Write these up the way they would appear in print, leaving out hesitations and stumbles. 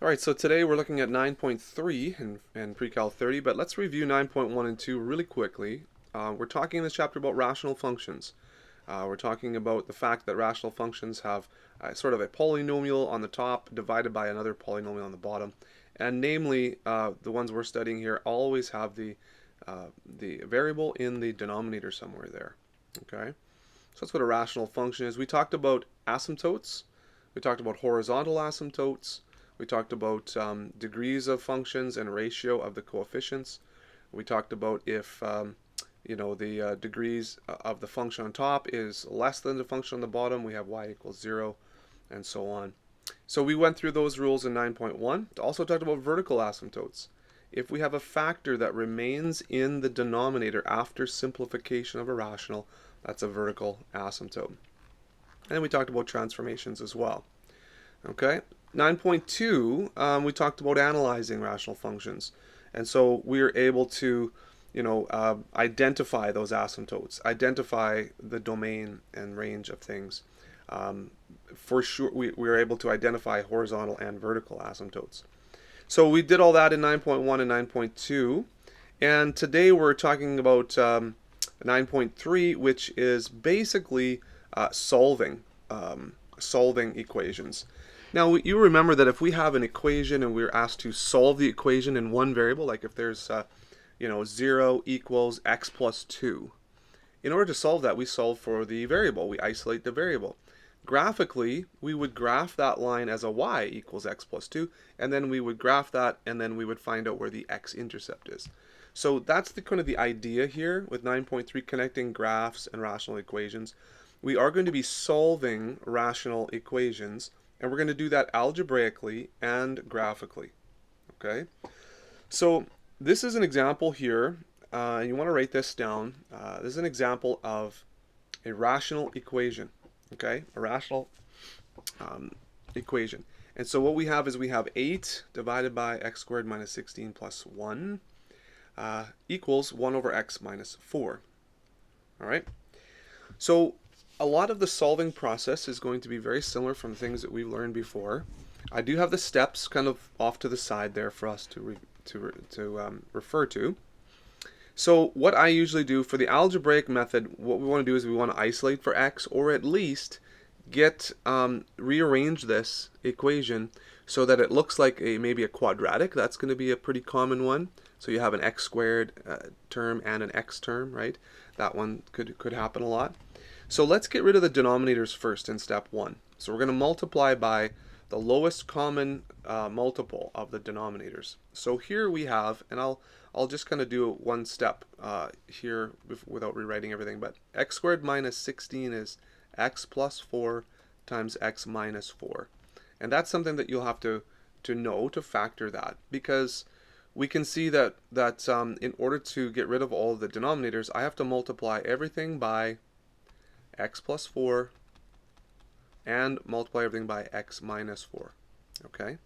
Alright, so today we're looking at 9.3 in Pre-Cal 30, but let's review 9.1 and 2 really quickly. We're talking in this chapter about rational functions. We're talking about the fact that rational functions have sort of a polynomial on the top divided by another polynomial on the bottom. And namely, the ones we're studying here always have the variable in the denominator somewhere there. Okay, so that's what a rational function is. We talked about asymptotes. We talked about horizontal asymptotes. We talked about degrees of functions and ratio of the coefficients. We talked about if the degrees of the function on top is less than the function on the bottom, we have y equals 0, and so on. So we went through those rules in 9.1. Also talked about vertical asymptotes. If we have a factor that remains in the denominator after simplification of a rational, that's a vertical asymptote. And we talked about transformations as well. Okay, 9.2, we talked about analyzing rational functions. And so we are able to, identify those asymptotes, identify the domain and range of things. For sure, we are able to identify horizontal and vertical asymptotes. So we did all that in 9.1 and 9.2. And today we're talking about 9.3, which is basically solving equations. Now, you remember that if we have an equation and we're asked to solve the equation in one variable, like if there's 0 equals x plus 2, in order to solve that, we solve for the variable. We isolate the variable. Graphically, we would graph that line as a y equals x plus 2, and then we would graph that, and then we would find out where the x-intercept is. So that's kind of the idea here with 9.3, connecting graphs and rational equations. We are going to be solving rational equations, and we're going to do that algebraically and graphically. Okay, so this is an example here. You want to write this down. This is an example of a rational equation. Okay, a rational equation. And so what we have is we have 8 divided by x squared minus 16 plus 1 equals 1 over x minus 4. All right, so a lot of the solving process is going to be very similar from things that we've learned before. I do have the steps kind of off to the side there for us to refer to. So what I usually do for the algebraic method, what we want to do is we want to isolate for x, or at least rearrange this equation so that it looks like maybe a quadratic. That's going to be a pretty common one. So you have an x squared term and an x term, right? That one could happen a lot. So let's get rid of the denominators first in step 1. So we're going to multiply by the lowest common multiple of the denominators. So here we have, and I'll just kind of do one step here without rewriting everything, but x squared minus 16 is x plus 4 times x minus 4. And that's something that you'll have to know to factor that, because we can see that in order to get rid of all of the denominators, I have to multiply everything by x plus 4 and multiply everything by x minus 4. Okay,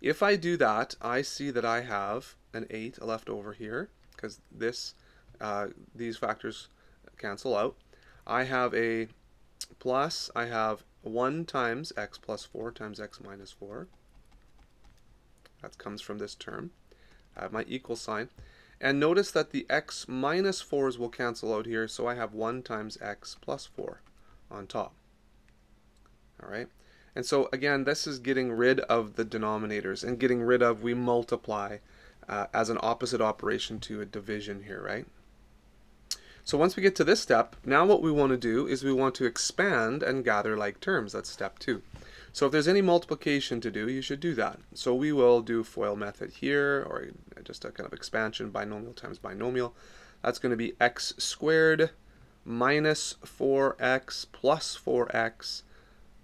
if I do that, I see that I have an 8 left over here, because these factors cancel out. I have a plus, I have 1 times x plus 4 times x minus 4. That comes from this term. I have my equal sign. And notice that the x minus 4's will cancel out here, so I have 1 times x plus 4 on top. All right, and so again, this is getting rid of the denominators and getting rid of, we multiply as an opposite operation to a division here, right? So once we get to this step, now what we want to do is we want to expand and gather like terms. That's step 2. So if there's any multiplication to do, you should do that. So we will do FOIL method here, or just a kind of expansion, binomial times binomial. That's going to be x squared minus 4x plus 4x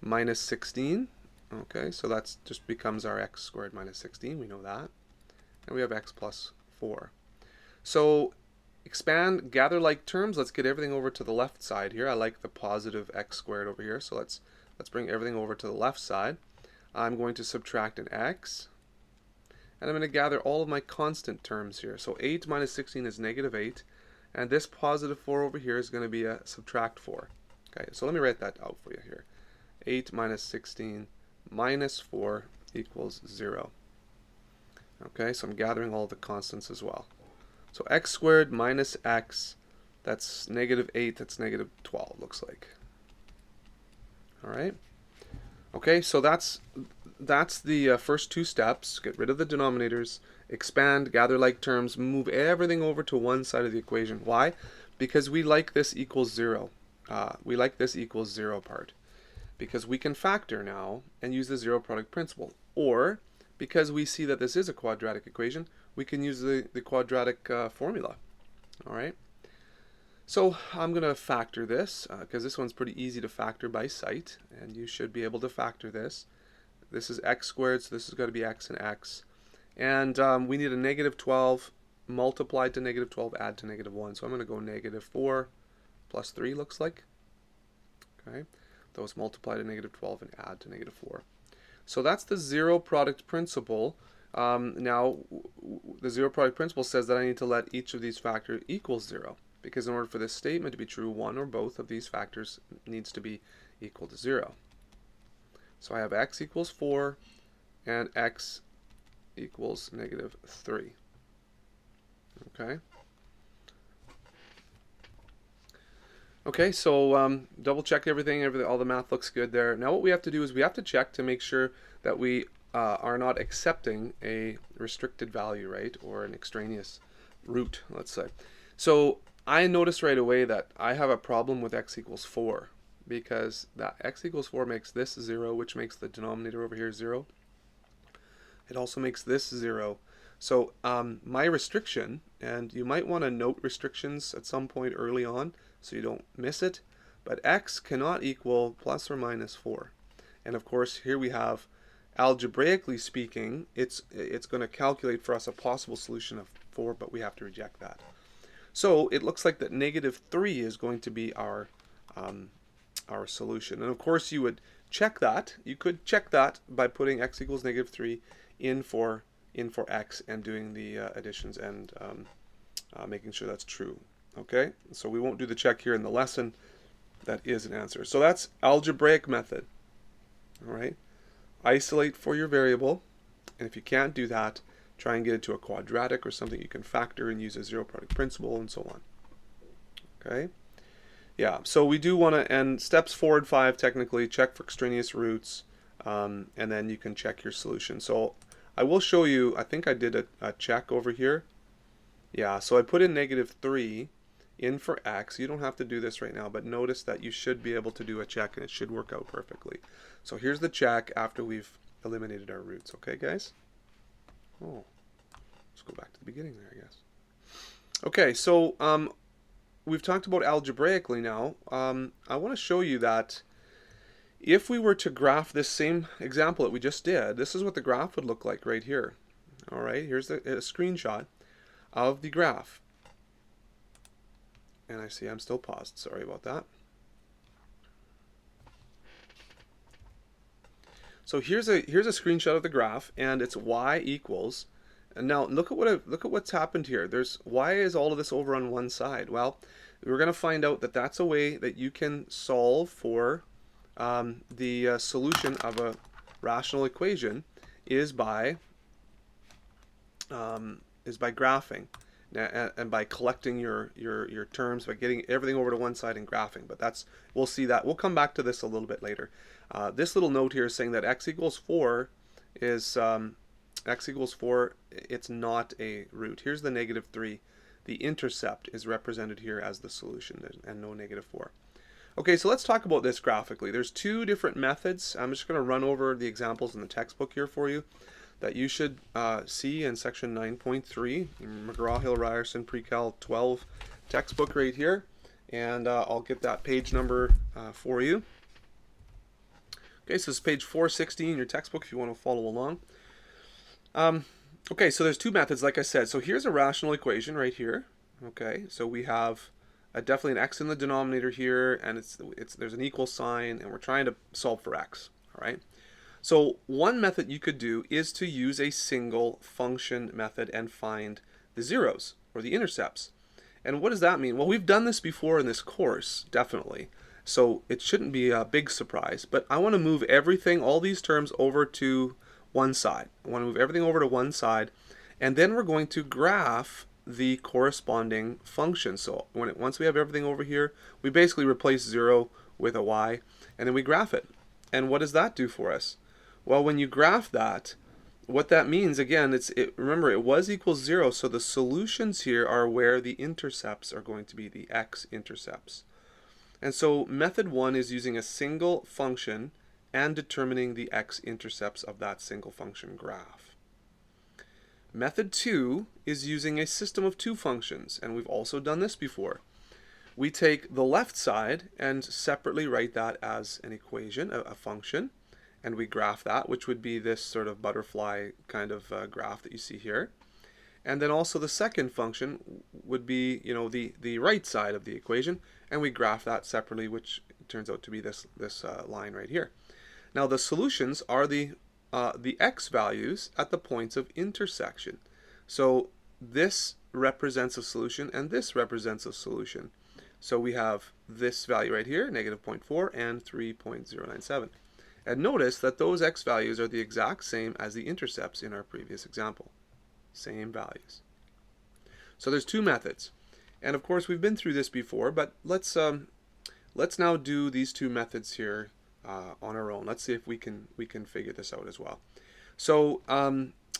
minus 16. Okay, so that just becomes our x squared minus 16. We know that. And we have x plus 4. So expand, gather like terms. Let's get everything over to the left side here. I like the positive x squared over here, so let's bring everything over to the left side. I'm going to subtract an x, and I'm going to gather all of my constant terms here. So 8 minus 16 is negative 8, and this positive 4 over here is going to be a subtract 4. Okay, so let me write that out for you here. 8 minus 16 minus 4 equals 0. Okay, so I'm gathering all the constants as well. So x squared minus x, that's negative 8, that's negative 12, looks like. All right. Okay, so that's the first two steps. Get rid of the denominators, expand, gather like terms, move everything over to one side of the equation. Why? Because we like this equals 0. We like this equals 0 part. Because we can factor now and use the zero product principle. Or, because we see that this is a quadratic equation, we can use the quadratic formula. All right. So I'm going to factor this because this one's pretty easy to factor by sight, and you should be able to factor this. This is x squared, so this has got to be x and x. And we need a negative 12 multiplied to negative 12, add to negative 1. So I'm going to go negative 4 plus 3 looks like. Okay, those multiply to negative 12 and add to negative 4. So that's the zero product principle. Now, the zero product principle says that I need to let each of these factors equal 0. Because in order for this statement to be true, one or both of these factors needs to be equal to 0. So I have x equals 4 and x equals negative 3. Okay. Okay, so double check everything, all the math looks good there. Now what we have to do is we have to check to make sure that we are not accepting a restricted value, right? Or an extraneous root, let's say. So I noticed right away that I have a problem with x equals 4 because that x equals 4 makes this 0, which makes the denominator over here 0. It also makes this 0. So my restriction, and you might want to note restrictions at some point early on so you don't miss it, but x cannot equal plus or minus 4. And of course here we have, algebraically speaking, it's going to calculate for us a possible solution of 4, but we have to reject that. So it looks like that negative 3 is going to be our solution. And of course you would check that. You could check that by putting x equals negative 3 in for x and doing the additions and making sure that's true. Okay, so we won't do the check here in the lesson. That is an answer. So that's algebraic method. All right, isolate for your variable, and if you can't do that, try and get it to a quadratic or something you can factor and use a zero product principle and so on. Okay, yeah, so we do want to, and steps 4 and 5 technically, check for extraneous roots, and then you can check your solution. So I will show you, I think I did a check over here. Yeah, so I put in negative 3 in for x. You don't have to do this right now, but notice that you should be able to do a check and it should work out perfectly. So here's the check after we've eliminated our roots. Okay, guys? Oh, let's go back to the beginning there, I guess. Okay, so we've talked about algebraically now. I want to show you that if we were to graph this same example that we just did, this is what the graph would look like right here. All right, here's a screenshot of the graph. And I see I'm still paused. Sorry about that. So here's a screenshot of the graph, and it's y equals. And now look at what's happened here. There's why is all of this over on one side? Well, we're going to find out that that's a way that you can solve for the solution of a rational equation is by graphing. And by collecting your terms, by getting everything over to one side and graphing. But that's, we'll see that. We'll come back to this a little bit later. This little note here is saying that x equals 4 is, x equals 4, it's not a root. Here's the negative 3. The intercept is represented here as the solution and no negative 4. Okay, so let's talk about this graphically. There's two different methods. I'm just going to run over the examples in the textbook here for you that you should see in section 9.3, McGraw-Hill Ryerson Pre-Cal 12 textbook right here, and I'll get that page number for you. Okay, so it's page 460 in your textbook if you want to follow along. Okay, so there's two methods, like I said. So here's a rational equation right here. Okay, so we have definitely an x in the denominator here, and there's an equal sign, and we're trying to solve for x. All right. So one method you could do is to use a single function method and find the zeros or the intercepts. And what does that mean? Well, we've done this before in this course, definitely. So it shouldn't be a big surprise. But I want to move everything, all these terms, over to one side. I want to move everything over to one side, and then we're going to graph the corresponding function. So once we have everything over here, we basically replace 0 with a y, and then we graph it. And what does that do for us? Well, when you graph that, what that means, again, remember it was equals 0, so the solutions here are where the intercepts are going to be, the x-intercepts. And so method 1 is using a single function and determining the x-intercepts of that single function graph. Method 2 is using a system of two functions, and we've also done this before. We take the left side and separately write that as an equation, a function, and we graph that, which would be this sort of butterfly kind of graph that you see here. And then also the second function would be, the right side of the equation, and we graph that separately, which turns out to be this line right here. Now the solutions are the x values at the points of intersection. So this represents a solution, and this represents a solution. So we have this value right here, -0.4 and 3.097. And notice that those x values are the exact same as the intercepts in our previous example. Same values. So there's two methods. And of course we've been through this before, but let's now do these two methods here on our own. Let's see if we can figure this out as well. So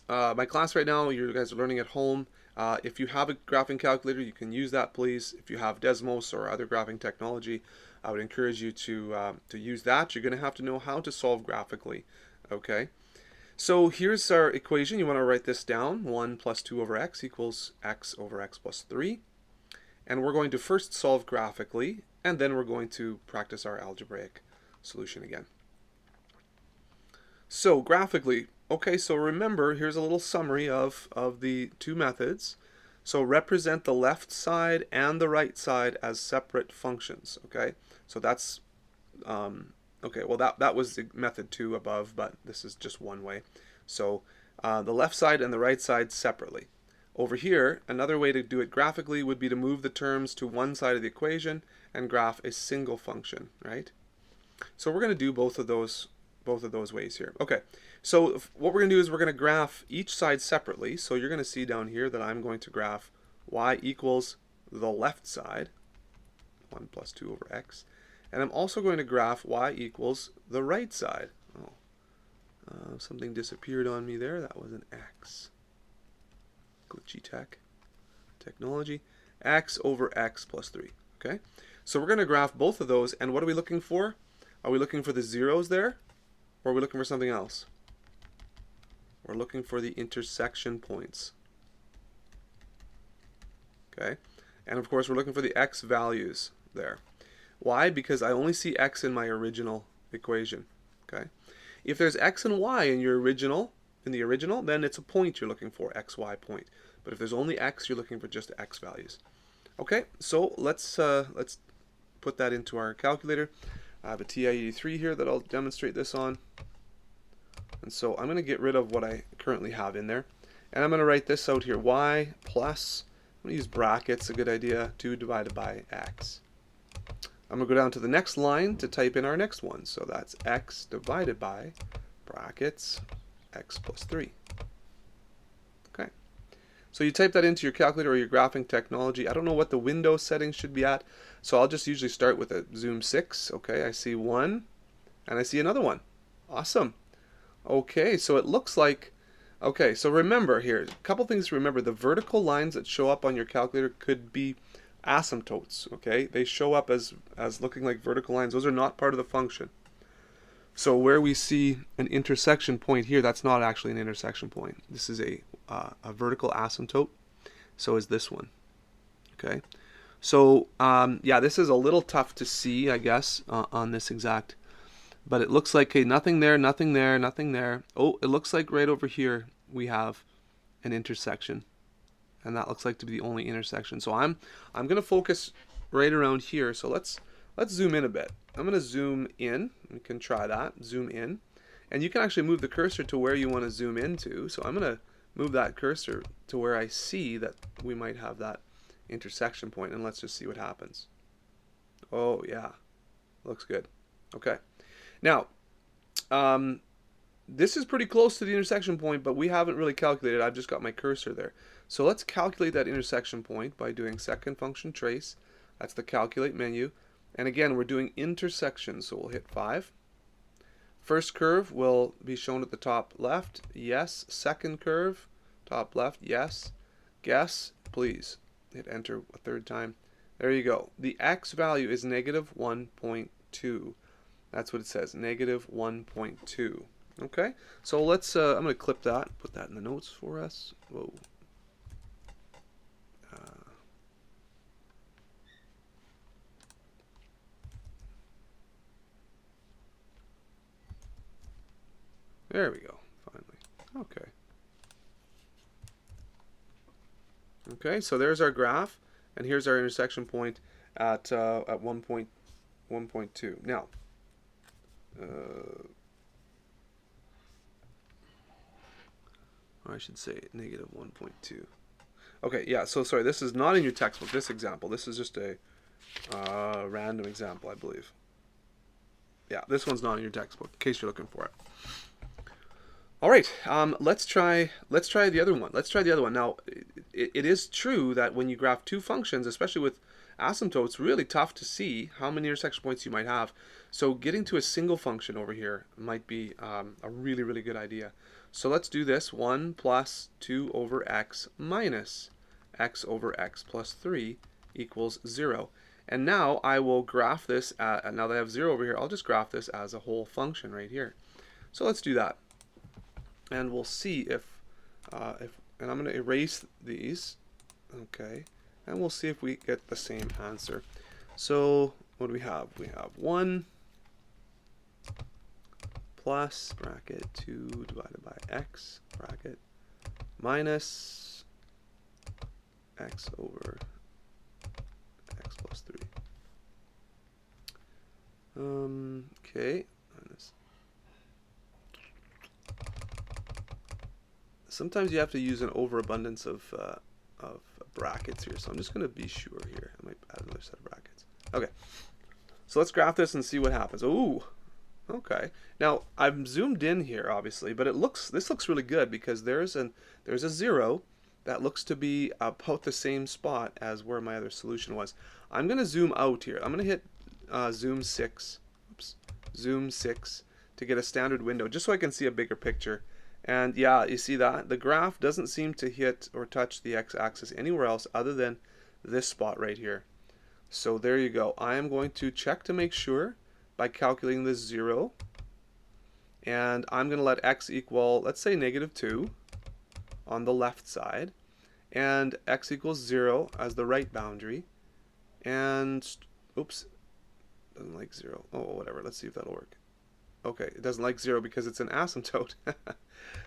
my class right now, you guys are learning at home. If you have a graphing calculator, you can use that, please. If you have Desmos or other graphing technology, I would encourage you to use that. You're going to have to know how to solve graphically. Okay. So here's our equation. You want to write this down. 1 plus 2 over x equals x over x plus 3. And we're going to first solve graphically, and then we're going to practice our algebraic solution again. So graphically, okay, so remember, here's a little summary of the two methods. So represent the left side and the right side as separate functions, okay? So that's, okay, well that was the method 2 above, but this is just one way. So the left side and the right side separately. Over here, another way to do it graphically would be to move the terms to one side of the equation and graph a single function, right? So we're going to do both of those ways here. Okay, so what we're going to do is we're going to graph each side separately. So you're going to see down here that I'm going to graph y equals the left side, 1 plus 2 over x. And I'm also going to graph y equals the right side. Oh, something disappeared on me there. That was an x. Glitchy technology. X over x plus 3. Okay, so we're going to graph both of those. And what are we looking for? Are we looking for the zeros there? Or are we looking for something else? We're looking for the intersection points. Okay, and of course we're looking for the x values there. Why? Because I only see x in my original equation. Okay, if there's x and y in your original, then it's a point you're looking for, xy point. But if there's only x, you're looking for just x values. Okay, so let's put that into our calculator. I have a TI-83 here that I'll demonstrate this on. And so I'm going to get rid of what I currently have in there. And I'm going to write this out here. Y plus, I'm going to use brackets, a good idea, 2 divided by x. I'm going to go down to the next line to type in our next one. So that's x divided by brackets x plus 3. Okay. So you type that into your calculator or your graphing technology. I don't know what the window settings should be at, so I'll just usually start with a zoom 6. Okay, I see one, and I see another one. Awesome. Okay, so it looks like, okay, so remember here, a couple things to remember. The vertical lines that show up on your calculator could be asymptotes, okay? They show up as looking like vertical lines. Those are not part of the function. So where we see an intersection point here, that's not actually an intersection point. This is a vertical asymptote. So is this one. Okay. So yeah, this is a little tough to see, I guess, on this exact. But it looks like, okay, nothing there, nothing there, nothing there. Oh, it looks like right over here we have an intersection, and that looks like to be the only intersection. So I'm going to focus right around here. So let's zoom in a bit. I'm going to zoom in. We can try that. Zoom in. And you can actually move the cursor to where you want to zoom into. So I'm going to move that cursor to where I see that we might have that intersection point. And let's just see what happens. Oh, yeah. Looks good. Okay. Now, this is pretty close to the intersection point, but we haven't really calculated. I've just got my cursor there. So let's calculate that intersection point by doing second function trace. That's the calculate menu. And again, we're doing intersections, so we'll hit 5. First curve will be shown at the top left. Yes. Second curve, top left. Yes. Guess, please. Hit enter a third time. There you go. The x value is negative 1.2. That's what it says, negative 1.2. Okay, so let's, I'm going to clip that, put that in the notes for us. Whoa. There we go, finally. Okay. Okay, so there's our graph, and here's our intersection point at 1.2. Now, I should say negative 1.2. Okay, yeah, so sorry, this is not in your textbook, this example. This is just a random example, I believe. Yeah, this one's not in your textbook, in case you're looking for it. All right, let's try the other one. Let's try the other one. Now, it is true that when you graph two functions, especially with asymptotes, it's really tough to see how many intersection points you might have. So getting to a single function over here might be a really, really good idea. So let's do this. 1 plus 2 over x minus x over x plus 3 equals 0. And now I will graph this, now that I have 0 over here, I'll just graph this as a whole function right here. So let's do that. And we'll see if and I'm going to erase these, okay, and we'll see if we get the same answer. So what do we have? We have 1 plus bracket 2 divided by x bracket minus x over x plus 3. Okay. Sometimes you have to use an overabundance of brackets here, so I'm just going to be sure here. I might add another set of brackets. Okay, so let's graph this and see what happens. Ooh, okay. Now I'm zoomed in here, obviously, but this looks really good because there's a 0 that looks to be about the same spot as where my other solution was. I'm going to zoom out here. I'm going to hit zoom 6. Oops, zoom 6 to get a standard window, just so I can see a bigger picture. And yeah, you see that? The graph doesn't seem to hit or touch the x-axis anywhere else other than this spot right here. So there you go. I am going to check to make sure by calculating this 0. And I'm going to let x equal, let's say, negative 2 on the left side. And x equals 0 as the right boundary. And, oops, doesn't like 0. Oh, whatever. Let's see if that'll work. Okay, it doesn't like 0 because it's an asymptote.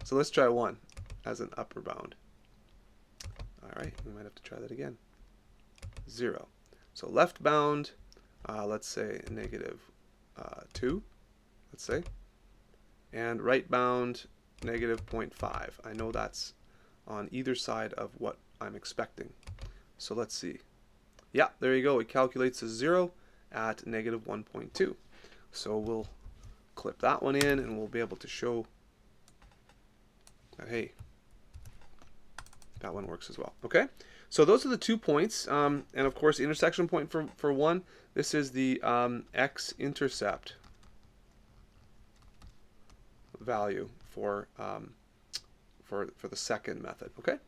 So let's try 1 as an upper bound. Alright, we might have to try that again. 0. So left bound, let's say negative 2, let's say. And right bound, negative 0.5. I know that's on either side of what I'm expecting. So let's see. Yeah, there you go. It calculates a 0 at negative 1.2. So we'll clip that one in and we'll be able to show that, hey, that one works as well. Okay, so those are the 2 points, and of course the intersection point for 1, this is the x-intercept value for the second method. Okay,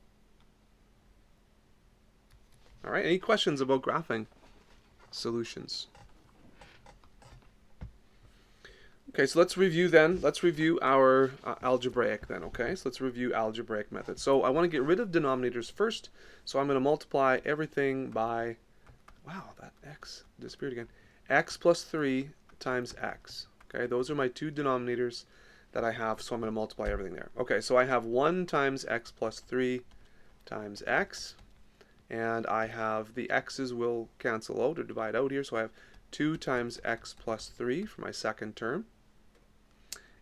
all right, any questions about graphing solutions? Okay, so let's review then. Let's review our algebraic then, okay? So let's review algebraic method. So I want to get rid of denominators first. So I'm going to multiply everything by, wow, that x disappeared again. X plus 3 times x. Okay, those are my 2 denominators that I have, so I'm going to multiply everything there. Okay, so I have 1 times x plus 3 times x. And I have the x's will cancel out or divide out here, so I have 2 times x plus 3 for my second term.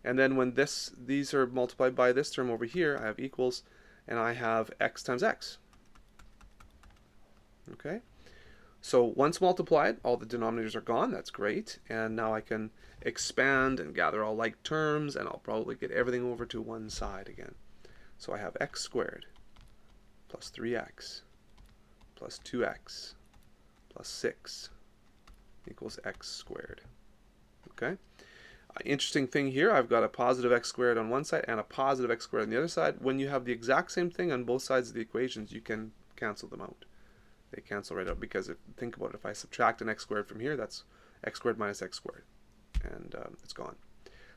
And then when these are multiplied by this term over here, I have equals, and I have x times x. Okay. So once multiplied, all the denominators are gone. That's great. And now I can expand and gather all like terms, and I'll probably get everything over to one side again. So I have x squared plus 3x plus 2x plus 6 equals x squared. Okay? Interesting thing here, I've got a positive x squared on one side and a positive x squared on the other side. When you have the exact same thing on both sides of the equations, you can cancel them out. They cancel right out because think about it, if I subtract an x squared from here, that's x squared minus x squared, and it's gone.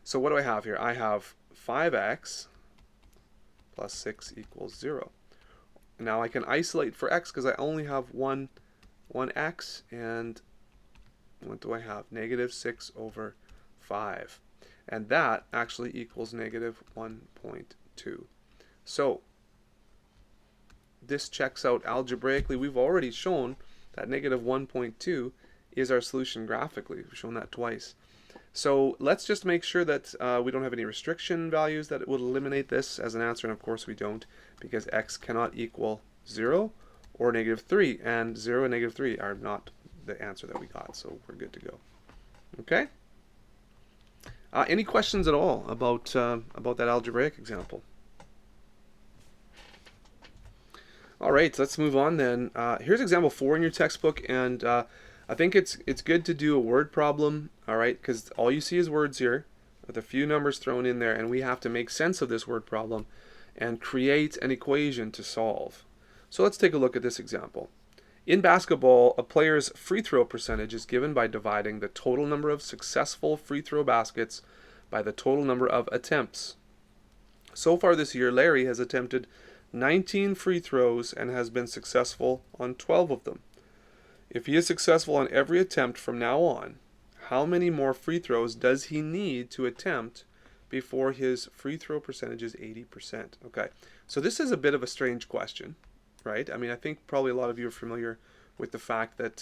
So what do I have here? I have 5x plus 6 equals 0. Now I can isolate for x because I only have one x, and what do I have? Negative 6 over 5. And that actually equals negative 1.2. So this checks out algebraically. We've already shown that negative 1.2 is our solution graphically. We've shown that twice. So let's just make sure that we don't have any restriction values that would eliminate this as an answer, and of course we don't, because x cannot equal 0 or negative 3, and 0 and negative 3 are not the answer that we got, so we're good to go. Okay? Any questions at all about that algebraic example? All right, let's move on then. Here's example 4 in your textbook, and I think it's good to do a word problem, all right, because all you see is words here with a few numbers thrown in there, and we have to make sense of this word problem and create an equation to solve. So let's take a look at this example. In basketball, a player's free throw percentage is given by dividing the total number of successful free throw baskets by the total number of attempts. So far this year, Larry has attempted 19 free throws and has been successful on 12 of them. If he is successful on every attempt from now on, how many more free throws does he need to attempt before his free throw percentage is 80%? Okay, so this is a bit of a strange question, right? I mean, I think probably a lot of you are familiar with the fact that,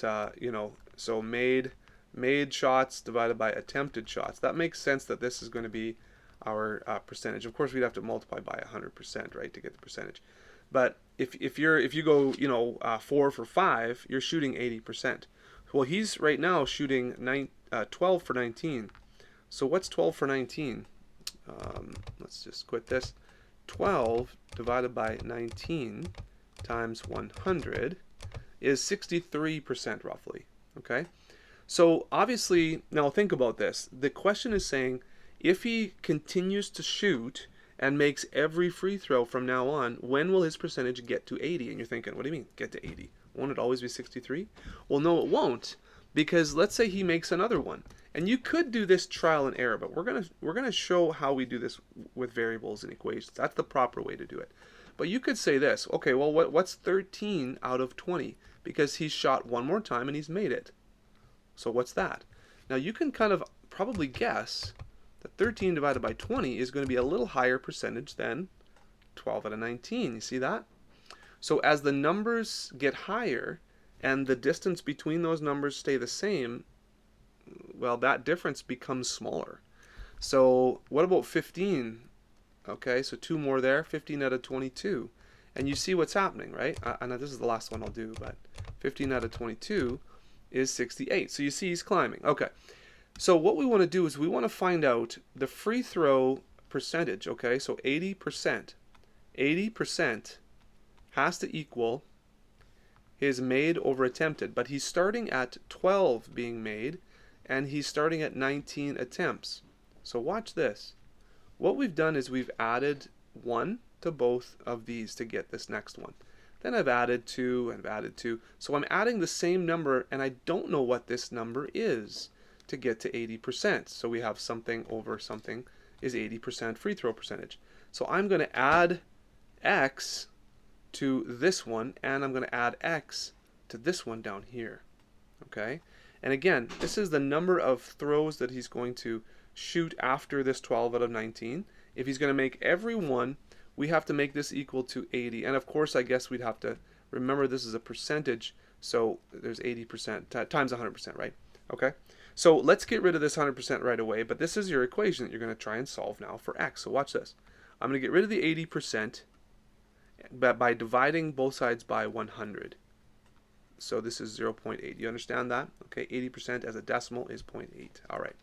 so made shots divided by attempted shots. That makes sense that this is going to be our percentage. Of course, we'd have to multiply by 100%, right, to get the percentage. But if you go 4 for 5, you're shooting 80%. Well, he's right now shooting 12 for 19. So what's 12 for 19? Let's just quit this. 12 divided by 19 times 100 is 63% roughly. Okay. So obviously, now think about this. The question is saying, if he continues to shoot and makes every free throw from now on, when will his percentage get to 80? And you're thinking, what do you mean, get to 80? Won't it always be 63? Well, no, it won't, because let's say he makes another one. And you could do this trial and error, but we're gonna show how we do this with variables and equations. That's the proper way to do it. But you could say this, okay, well, what's 13 out of 20? Because he's shot one more time and he's made it. So what's that? Now you can kind of probably guess that 13 divided by 20 is going to be a little higher percentage than 12 out of 19. You see that? So as the numbers get higher and the distance between those numbers stay the same, well, that difference becomes smaller. So what about 15? Okay, so 2 more there, 15 out of 22. And you see what's happening, right? I know this is the last one I'll do, but 15 out of 22 is 68. So you see he's climbing. Okay. So what we want to do is we want to find out the free throw percentage, okay? So 80%. 80% has to equal his made over attempted, but he's starting at 12 being made, and he's starting at 19 attempts. So watch this. What we've done is we've added 1 to both of these to get this next one. Then I've added 2 and I've added 2. So I'm adding the same number, and I don't know what this number is to get to 80%. So we have something over something is 80% free throw percentage. So I'm going to add x to this one, and I'm going to add x to this one down here. Okay? And again, this is the number of throws that he's going to shoot after this 12 out of 19. If he's going to make every one, we have to make this equal to 80. And of course, I guess we'd have to remember this is a percentage, so there's 80% times 100%, right? Okay? So let's get rid of this 100% right away, but this is your equation that you're going to try and solve now for x. So watch this. I'm going to get rid of the 80% by dividing both sides by 100. So this is 0.8. You understand that? Okay, 80% as a decimal is 0.8. All right.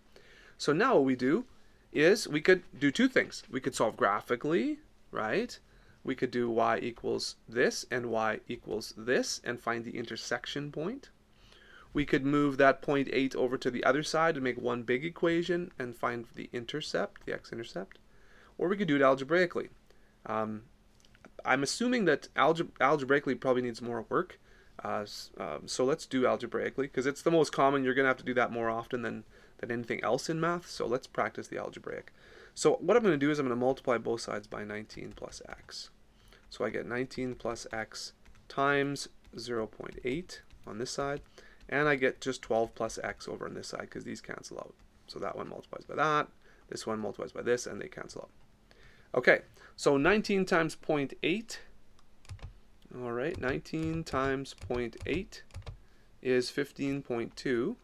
So now what we do is we could do two things. We could solve graphically, right? We could do y equals this and y equals this and find the intersection point. We could move that 0.8 over to the other side and make one big equation and find the intercept, the x-intercept. Or we could do it algebraically. I'm assuming that algebraically probably needs more work. So let's do algebraically because it's the most common. You're going to have to do that more often than anything else in math. So let's practice the algebraic. So what I'm going to do is I'm going to multiply both sides by 19 plus x. So I get 19 plus x times 0.8 on this side. And I get just 12 plus x over on this side because these cancel out. So that one multiplies by that. This one multiplies by this, and they cancel out. Okay, so 19 times 0.8. All right, 19 times 0.8 is 15.2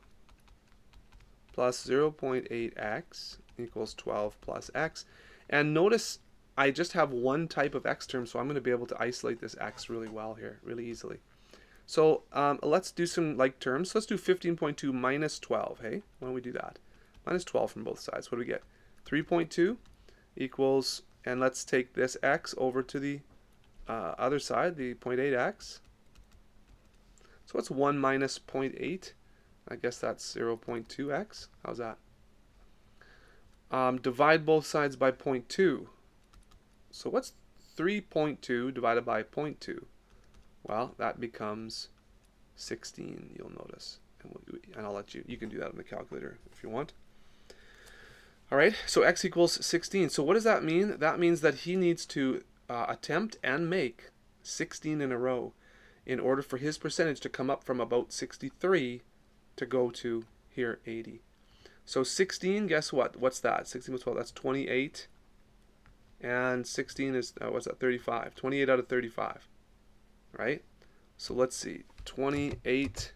plus 0.8x equals 12 plus x. And notice I just have one type of x term, so I'm going to be able to isolate this x really well here, really easily. So let's do some like terms. Let's do 15.2 minus 12, hey? Why don't we do that? Minus 12 from both sides. What do we get? 3.2 equals, and let's take this x over to the other side, the 0.8x. So what's 1 minus 0.8? I guess that's 0.2x. How's that? Divide both sides by 0.2. So what's 3.2 divided by 0.2? Well, that becomes 16, you'll notice. And I'll let you can do that on the calculator if you want. All right, so x equals 16. So what does that mean? That means that he needs to attempt and make 16 in a row in order for his percentage to come up from about 63 to go to here 80. So 16, guess what? What's that? 16 plus 12, that's 28. And 16 is, what's that, 35. 28 out of 35, right? So let's see, 28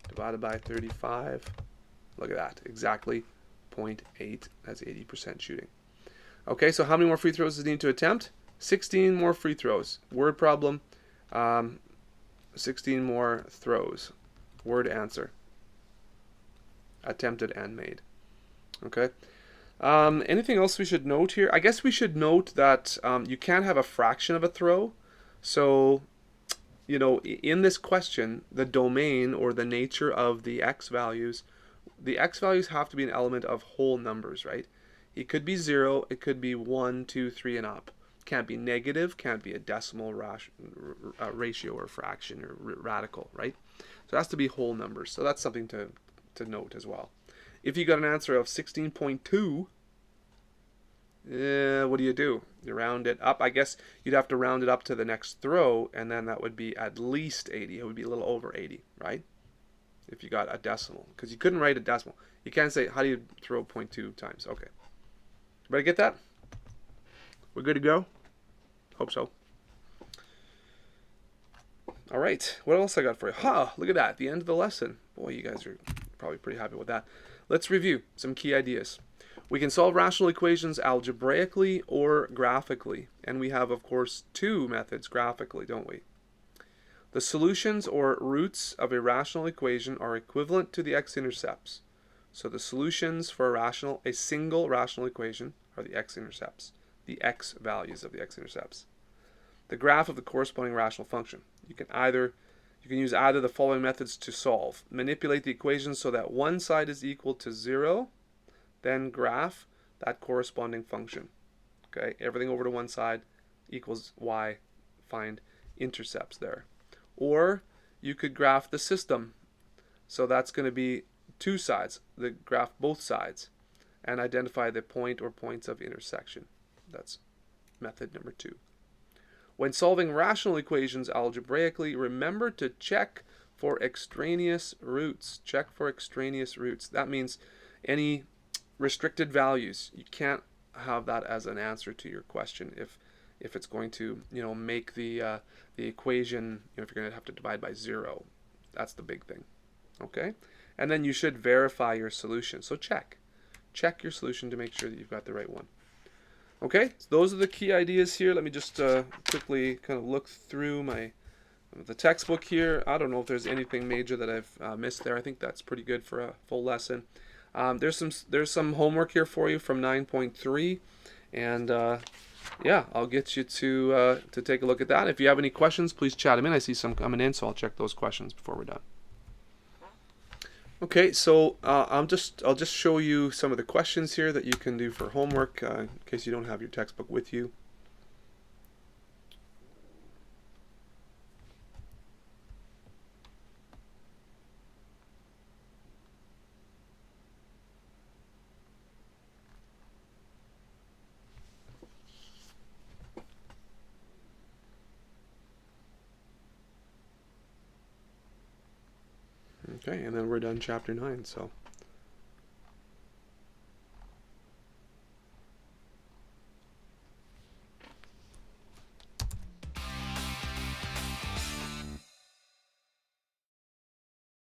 divided by 35. Look at that, exactly 0.8. That's 80% shooting. Okay, so how many more free throws does he need to attempt? 16 more free throws. Word problem, 16 more throws. Word answer. Attempted and made. Okay. Anything else we should note here? I guess we should note that you can't have a fraction of a throw. So, you know, in this question, the domain or the nature of the x values have to be an element of whole numbers, right? It could be 0, it could be 1, 2, 3, and up. Can't be negative, can't be a decimal ratio or fraction or radical, right? So it has to be whole numbers. So that's something to note as well. If you got an answer of 16.2, what do? You round it up. I guess you'd have to round it up to the next throw, and then that would be at least 80. It would be a little over 80, right? If you got a decimal, because you couldn't write a decimal. You can't say, how do you throw 0.2 times? Okay. Everybody get that? We're good to go? Hope so. All right. What else I got for you? Look at that. The end of the lesson. Boy, you guys are probably pretty happy with that. Let's review some key ideas. We can solve rational equations algebraically or graphically. And we have, of course, two methods graphically, don't we? The solutions or roots of a rational equation are equivalent to the x-intercepts. So the solutions for a single rational equation are the x-intercepts, the x values of the x-intercepts. The graph of the corresponding rational function. You can use either the following methods to solve. Manipulate the equation so that one side is equal to 0, then graph that corresponding function. Okay, everything over to one side equals y. Find intercepts there. Or you could graph the system. So that's going to be two sides. Graph both sides and identify the point or points of intersection. That's method number 2. When solving rational equations algebraically, remember to check for extraneous roots. Check for extraneous roots. That means any restricted values. You can't have that as an answer to your question if it's going to, make the equation, if you're going to have to divide by 0. That's the big thing. Okay? And then you should verify your solution. So check your solution to make sure that you've got the right one. Okay, so those are the key ideas here. Let me just quickly kind of look through my The textbook here, I don't know if there's anything major that I've missed there. I think that's pretty good for a full lesson. There's some homework here for you from 9.3, and yeah, I'll get you to take a look at that. If you have any questions, please chat them in. I see some coming in, so I'll check those questions before we're done. Okay, so I'll just show you some of the questions here that you can do for homework in case you don't have your textbook with you. Okay, and then we're done chapter 9. So